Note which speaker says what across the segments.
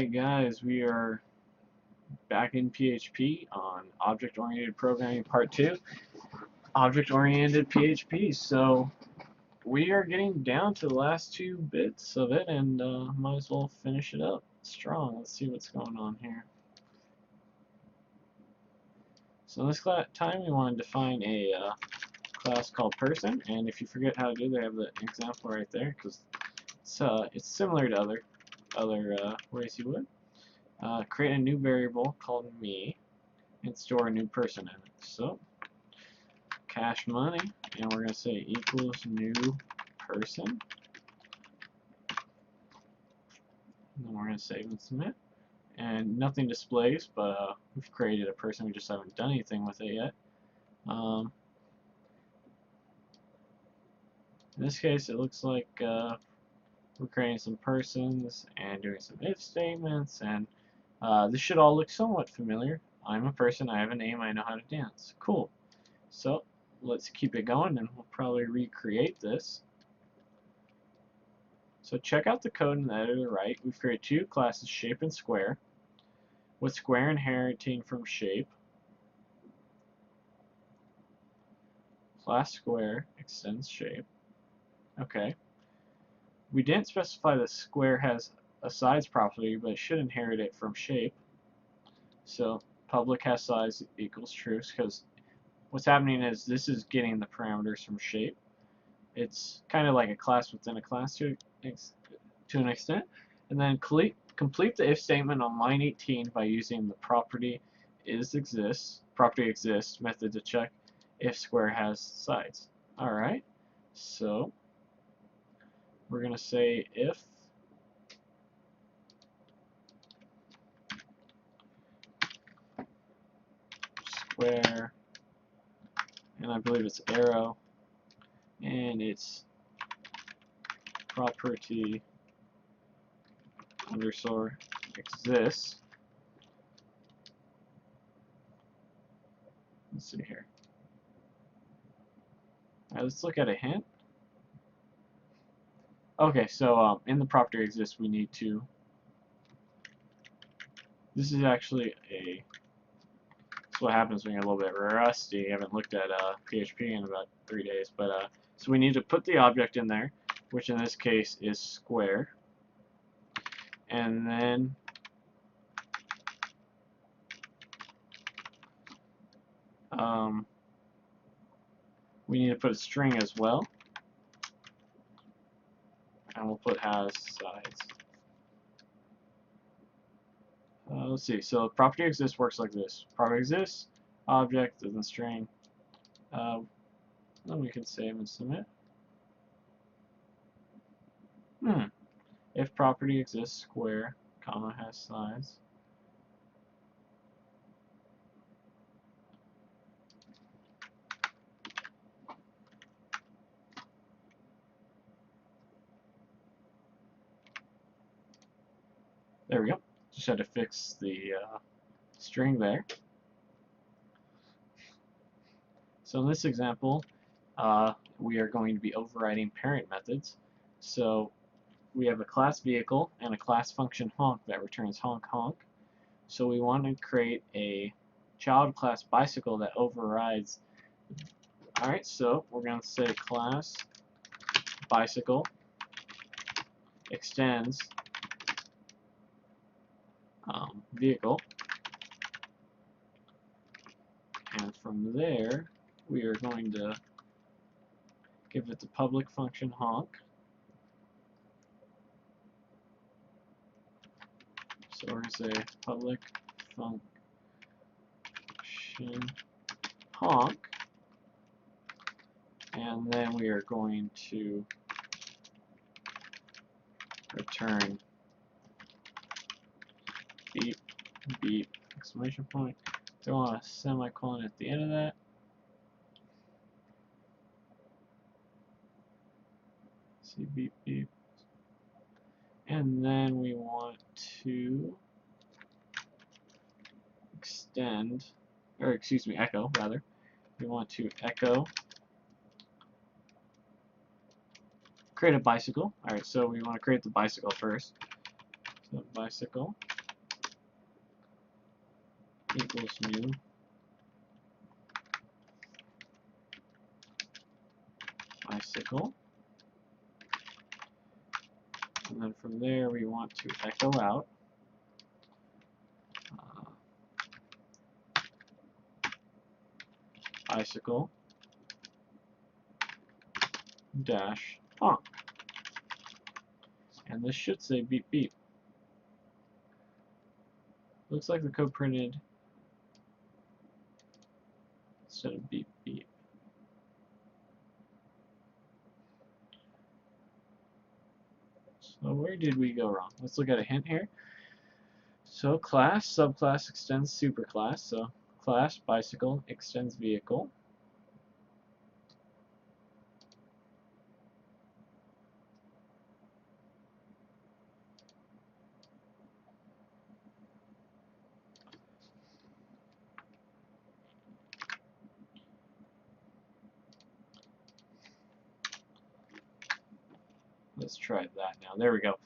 Speaker 1: Alright guys, we are back in PHP on Object-Oriented Programming Part 2. Object-Oriented PHP, so we are getting down to the last 2 bits of it and might as well finish it up strong. Let's see what's going on here. So this time we want to define a class called person, and if you forget how to do it, I have the example right there because it's similar to other ways you would. Create a new variable called me and store a new person in it. So cash money, and we're going to say equals new person, and then we're going to save and submit. And nothing displays, but we've created a person, we just haven't done anything with it yet. In this case it looks like we're creating some persons and doing some if statements, and this should all look somewhat familiar. I'm a person, I have a name, I know how to dance. Cool. So let's keep it going and we'll probably recreate this. So check out the code in the editor right. We've created 2 classes, shape and square, with square inheriting from shape. Class square extends shape. Okay. We didn't specify that square has a size property, but it should inherit it from shape. So public has size equals true, because what's happening is this is getting the parameters from shape. It's kind of like a class within a class to an extent. And then complete the if statement on line 18 by using the property exists method to check if square has sides. Alright, so we're going to say if square, and I believe it's arrow, and it's property underscore exists. Let's see here. Alright, let's look at a hint. Okay, so in the property exists we need to, this is actually that's what happens when you're a little bit rusty. I haven't looked at PHP in about 3 days, but so we need to put the object in there, which in this case is square, and then we need to put a string as well, and we'll put has sides. Let's see, so property exists works like this. Property exists, object, and then string. Then we can save and submit. If property exists, square, comma, has sides. There we go. Just had to fix the string there. So in this example, we are going to be overriding parent methods. So we have a class vehicle and a class function honk that returns honk honk. So we want to create a child class bicycle that overrides. Alright, so we're going to say class bicycle extends vehicle, and from there we are going to give it the public function honk. So we're going to say public function honk, and then we are going to return beep beep exclamation point. Throw on a semicolon at the end of that. See beep beep. And then we want to extend, or excuse me, echo rather. We want to echo, create a bicycle. Alright, so we want to create the bicycle first. So bicycle equals new bicycle. And then from there we want to echo out bicycle dash honk. And this should say beep beep. Looks like the code printed instead of beep beep. So where did we go wrong? Let's look at a hint here. So class, subclass extends superclass. So class bicycle extends vehicle. Let's try that now. There we go.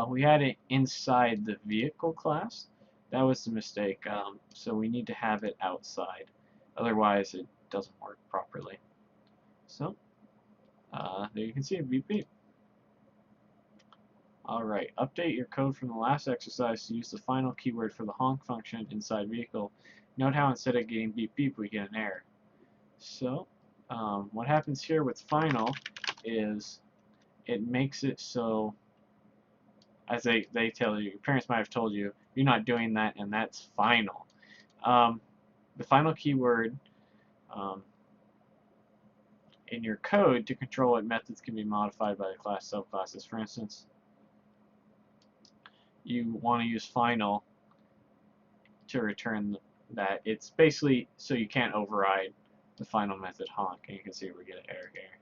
Speaker 1: We had it inside the vehicle class. That was the mistake. So we need to have it outside. Otherwise, it doesn't work properly. So, there you can see it, beep beep. Alright, update your code from the last exercise to use the final keyword for the honk function inside vehicle. Note how instead of getting beep beep, we get an error. So, what happens here with final is it makes it so, as they tell you, your parents might have told you, you're not doing that, and that's final. The final keyword in your code to control what methods can be modified by the class subclasses. For instance, you want to use final to return that. It's basically so you can't override the final method honk, and you can see we get an error here.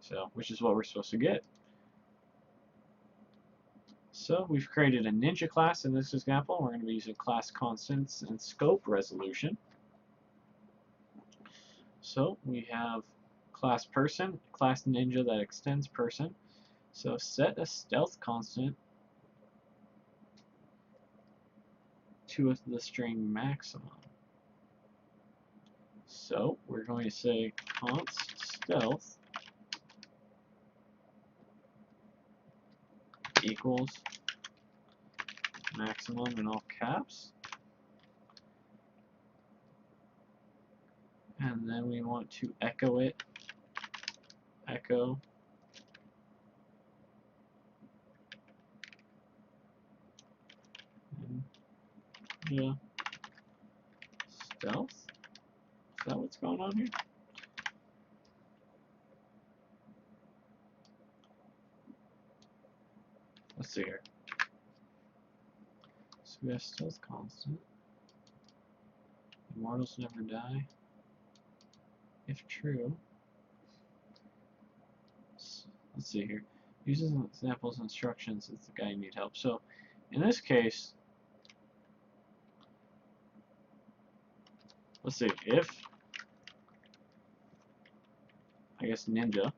Speaker 1: So, which is what we're supposed to get. So we've created a ninja class in this example. We're going to be using class constants and scope resolution. So we have class person, class ninja that extends person. So set a stealth constant to the string maximum. So we're going to say const stealth equals maximum in all caps. And then we want to echo it, echo ninja stealth. Is that what's going on here? Let's see here. So we have stealth constant. Immortals never die. If true. Let's see here. Uses examples instructions if the guy need help. So in this case, let's see, if I guess ninja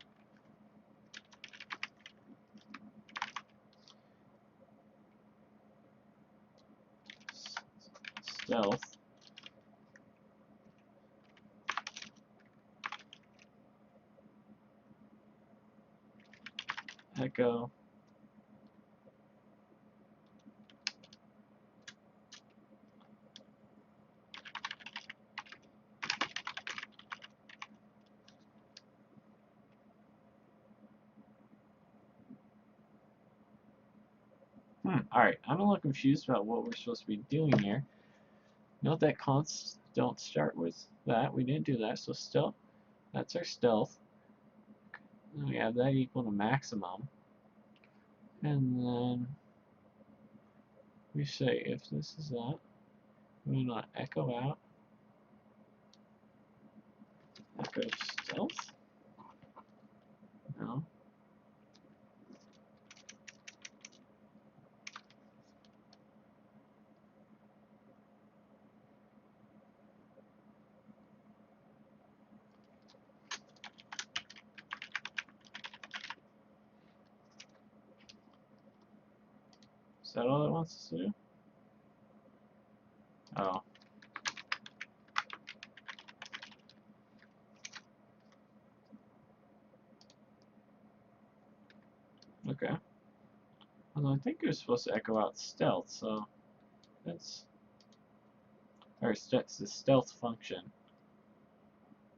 Speaker 1: stealth echo Alright, I'm a little confused about what we're supposed to be doing here. Note that consts don't start with that. We didn't do that, so stealth, that's our stealth. And we have that equal to maximum. And then we say if this is that, we want to echo out echo stealth. No. Is that all it wants us to do? Oh, Okay. Although I think it was supposed to echo out stealth, so that's the stealth function,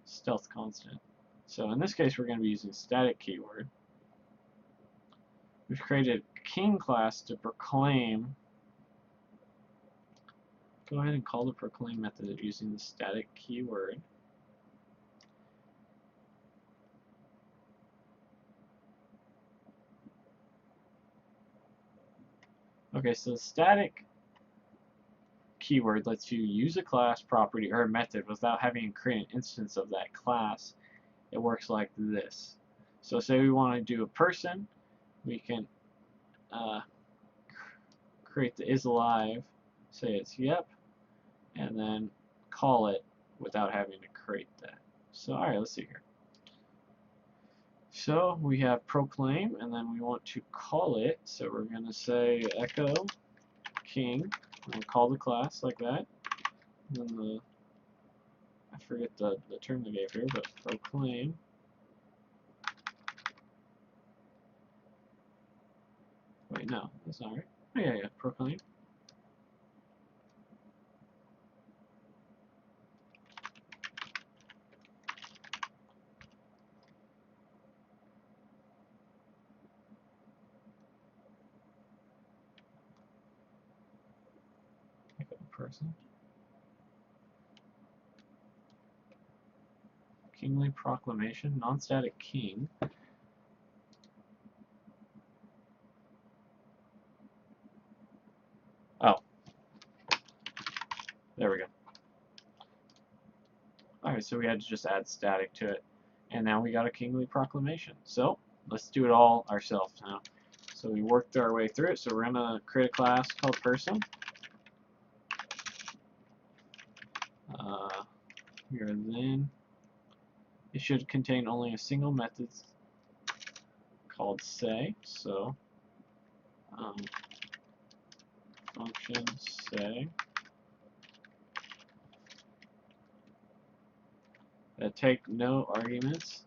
Speaker 1: stealth constant. So in this case, we're going to be using static keyword. We've created a king class to proclaim. Go ahead and call the proclaim method using the static keyword. Okay, so the static keyword lets you use a class property or a method without having to create an instance of that class. It works like this. So say we want to do a person, we can create the isAlive, say it's yep, and then call it without having to create that. So alright, let's see here. So we have proclaim, and then we want to call it, so we're going to say echo king, and call the class like that. And then I forget the term they gave here, but proclaim. Wait, no, that's not right. Oh, yeah, proclaim. Echo person. Kingly proclamation, non-static king. Oh. There we go. Alright, so we had to just add static to it. And now we got a kingly proclamation. So, let's do it all ourselves now. So we worked our way through it. So we're going to create a class called person. Here then, it should contain only a single method called say. So, function say that take no arguments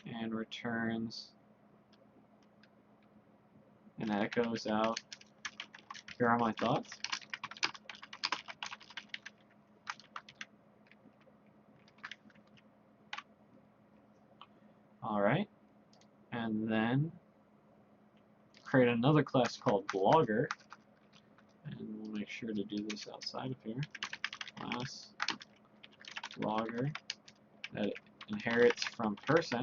Speaker 1: and returns and echoes out, here are my thoughts. Alright, and then create another class called blogger, and we'll make sure to do this outside of here. Class blogger that inherits from person.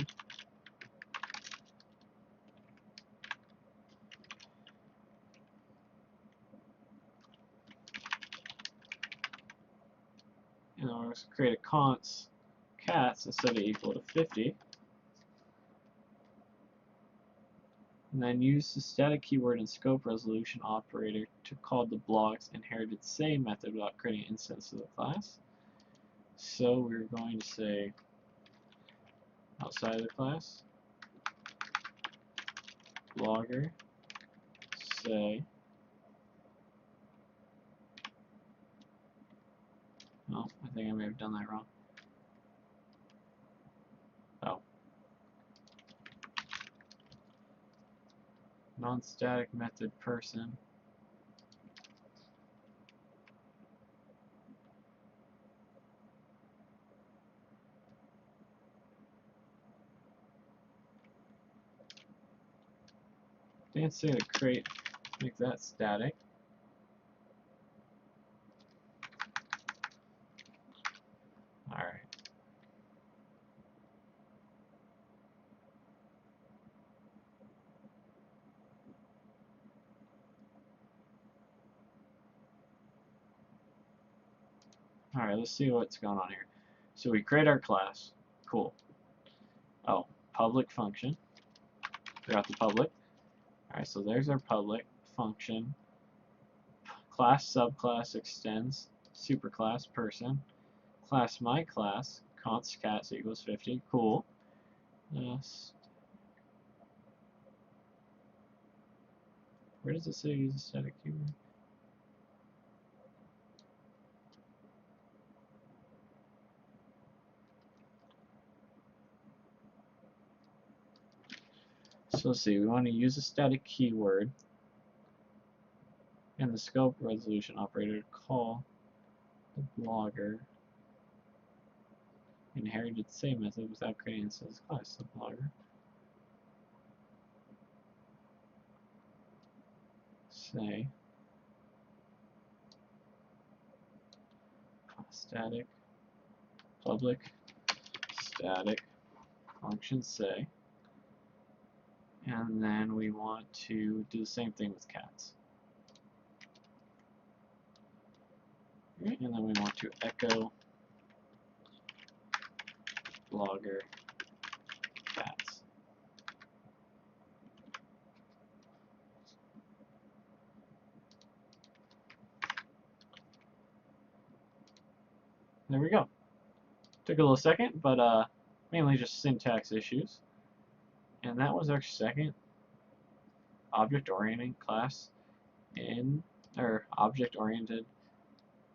Speaker 1: And we'll create a const cats instead of equal to 50. And then use the static keyword and scope resolution operator to call the blog's inherited say method without creating an instance of the class. So we're going to say outside of the class, blogger say. Oh, I think I may have done that wrong. Oh. Non-static method person. Didn't say to create, make that static. Alright. Alright, let's see what's going on here. So we create our class. Cool. Oh, public function. Forgot the public. Alright, so there's our public function. Class subclass extends superclass person. Class my class const cats equals 50. Cool. Yes. Where does it say use a static keyword? So let's see, we want to use a static keyword and the scope resolution operator to call the blogger inherited say method without creating a instance class the blogger. Say static public static function say, and then we want to do the same thing with cats. And then we want to echo blogger cats. There we go. Took a little second, but mainly just syntax issues. And that was our second object-oriented class or object-oriented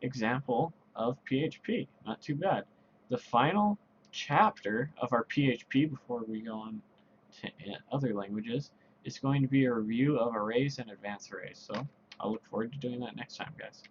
Speaker 1: example of PHP. Not too bad. The final chapter of our PHP before we go on to other languages is going to be a review of arrays and advanced arrays. So I'll look forward to doing that next time, guys.